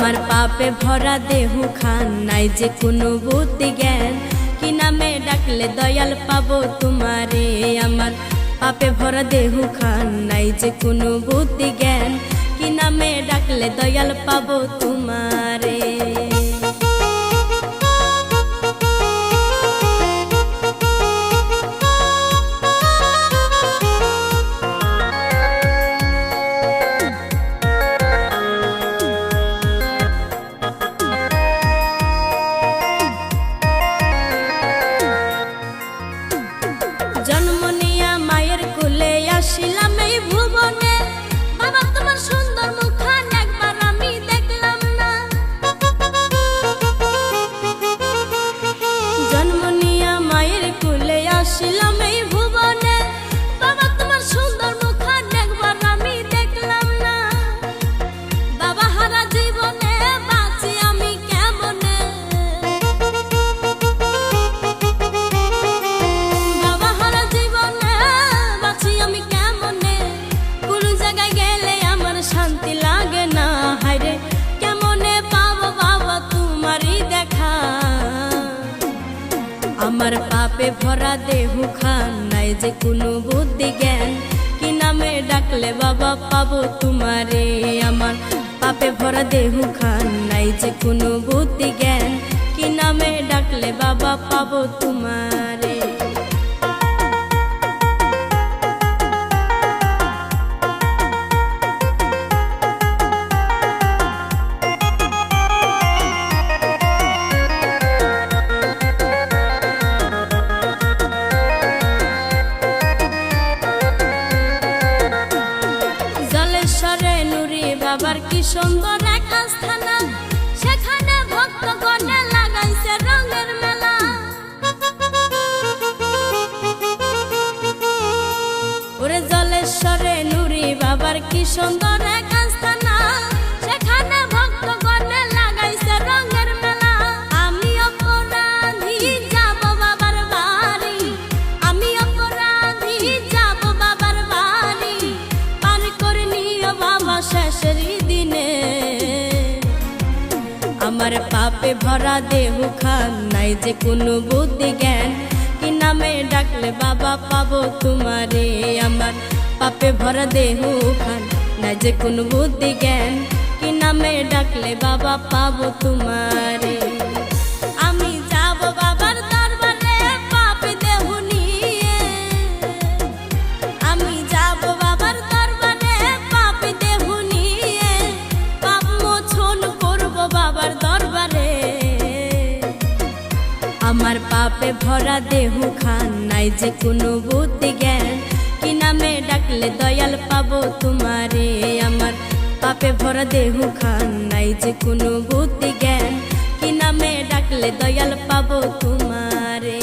আমার পাপে ভরা দেহু খান, নাই যে কোনো বুদ্ধি জ্ঞান, কি নামে ডাকলে দয়াল পাবো তোমারে। আমার পাপে ভরা দেহু খান, নাই যে কোনো বুদ্ধি জ্ঞান, কি নামে ডাকলে দয়াল পাবো তোমারে। জন্ম নিয়া মায়ের কোলে আসিলাম এই ভুবনে, বাবা তোমার সুন্দর মুখখান একবার আমি দেখলাম না। জন্ম নিয়া মায়ের কোলে আসিলাম এই ভুবনে, বাবা তোমার সুন্দর মুখখান একবার আমি দেখলাম না। বাবা হারা জীবনে বাঁচি আমি কেমনে, বাবা হারা জীবনে বাঁচি আমি কেমনে। কোন জায়গায় গেলে আমার শান্তি লাগে না, হায়রে কেমনে পাবো বাবা তোমারই দেখা। আমার পাপে ভরা দেহু খান, নাই যে কোনো বুদ্ধি জ্ঞান, কি নামে ডাকলে বাবা পাবো তোমারে। আমার পাপে ভরা দেহু খান, নাই যে কোনো বুদ্ধি জ্ঞান, কি নামে ডাকলে বাবা পাবো তোমারে। জলেশ্বরে নুরি বাবার কি সুন্দর এক আস্থানা, সেখানে ভক্তগণে লাগাইছে রঙের মেলা। ওরে জলেশ্বরে নুরি বাবার কি সুন্দর এক আস্থানা, সেখানে ভক্তগণে লাগাইছে রঙের মেলা। আমি অপরাধী যাব বাবার বাড়ি, আমি অপরাধী যাব বাবার বাড়ি, পার করে নিও বাবা শেষের দিনে। আমার পাপে ভরা দেহু খান, নাই যে কোনো বুদ্ধি জ্ঞান, কি নামে ডাকলে বাবা পাবো তোমারে। আমার পাপে ভরা দেহু খান, নাই যে কোনো বুদ্ধি জ্ঞান, কি নামে ডাকলে বাবা পাবো তোমারে। আমি যাব বাবার দরবারে পাপে দেহু নিয়ে, আমি যাব বাবার দরবারে পাপে দেহু নিয়ে, পাপ মোচন করব বাবার দরবারে। আমার পাপে ভরা দেহু খান, নাই যে কোনো বুদ্ধি জ্ঞান, কি নামে ডাকলে দয়াল পাবো তোমারে। আমার পাপে ভরা দেহু খান, নাই যে কোনো বুদ্ধি জ্ঞান, কি নামে ডাকলে দয়াল পাবো তোমারে।